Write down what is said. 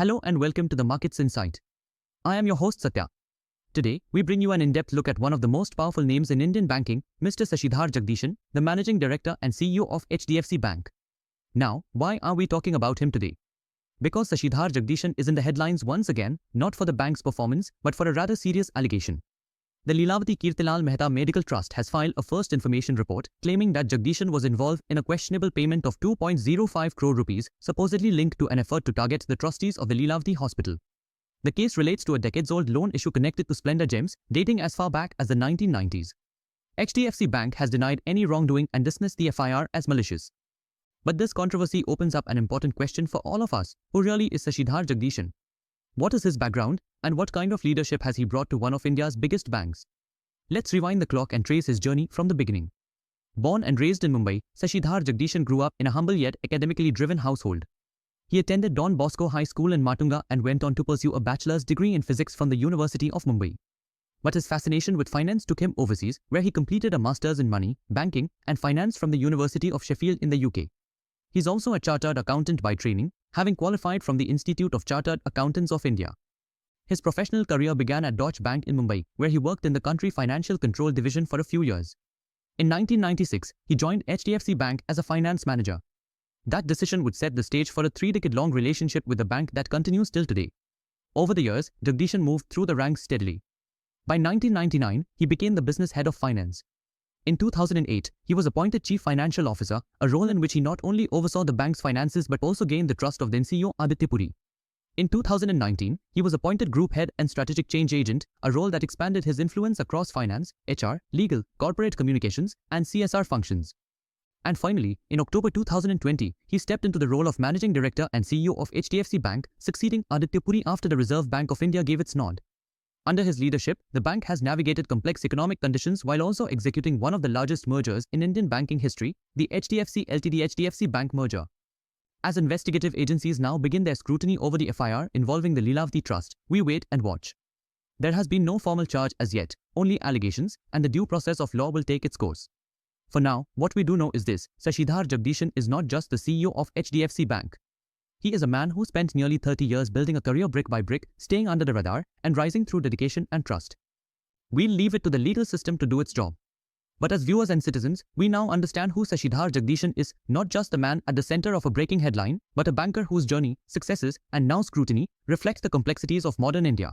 Hello and welcome to the Markets Insight. I am your host Satya. Today, we bring you an in-depth look at one of the most powerful names in Indian banking, Mr. Shashidhar Jagdishan, the Managing Director and CEO of HDFC Bank. Now, why are we talking about him today? Because Shashidhar Jagdishan is in the headlines once again, not for the bank's performance, but for a rather serious allegation. The Leelavati Kirtilal Mehta Medical Trust has filed a first information report claiming that Jagdishan was involved in a questionable payment of 2.05 crore rupees, supposedly linked to an effort to target the trustees of the Leelavati Hospital. The case relates to a decades-old loan issue connected to Splendor Gems, dating as far back as the 1990s. HDFC Bank has denied any wrongdoing and dismissed the FIR as malicious. But this controversy opens up an important question for all of us: who really is Shashidhar Jagdishan? What is his background, and what kind of leadership has he brought to one of India's biggest banks? Let's rewind the clock and trace his journey from the beginning. Born and raised in Mumbai, Shashidhar Jagdishan grew up in a humble yet academically driven household. He attended Don Bosco High School in Matunga and went on to pursue a bachelor's degree in physics from the University of Mumbai. But his fascination with finance took him overseas, where he completed a master's in money, banking, and finance from the University of Sheffield in the UK. He's also a chartered accountant by training, having qualified from the Institute of Chartered Accountants of India. His professional career began at Deutsche Bank in Mumbai, where he worked in the country financial control division for a few years. In 1996, he joined HDFC Bank as a finance manager. That decision would set the stage for a 3-decade-long relationship with the bank that continues till today. Over the years, Jagdishan moved through the ranks steadily. By 1999, he became the business head of finance. In 2008, he was appointed Chief Financial Officer, a role in which he not only oversaw the bank's finances but also gained the trust of then CEO Aditya Puri. In 2019, he was appointed Group Head and Strategic Change Agent, a role that expanded his influence across finance, HR, legal, corporate communications, and CSR functions. And finally, in October 2020, he stepped into the role of Managing Director and CEO of HDFC Bank, succeeding Aditya Puri after the Reserve Bank of India gave its nod. Under his leadership, the bank has navigated complex economic conditions while also executing one of the largest mergers in Indian banking history, the HDFC Ltd HDFC Bank merger. As investigative agencies now begin their scrutiny over the FIR involving the Leelavati Trust, we wait and watch. There has been no formal charge as yet, only allegations, and the due process of law will take its course. For now, what we do know is this: Shashidhar Jagdishan is not just the CEO of HDFC Bank. He is a man who spent nearly 30 years building a career brick by brick, staying under the radar, and rising through dedication and trust. We'll leave it to the legal system to do its job. But as viewers and citizens, we now understand who Shashidhar Jagdishan is, not just the man at the center of a breaking headline, but a banker whose journey, successes, and now scrutiny reflect the complexities of modern India.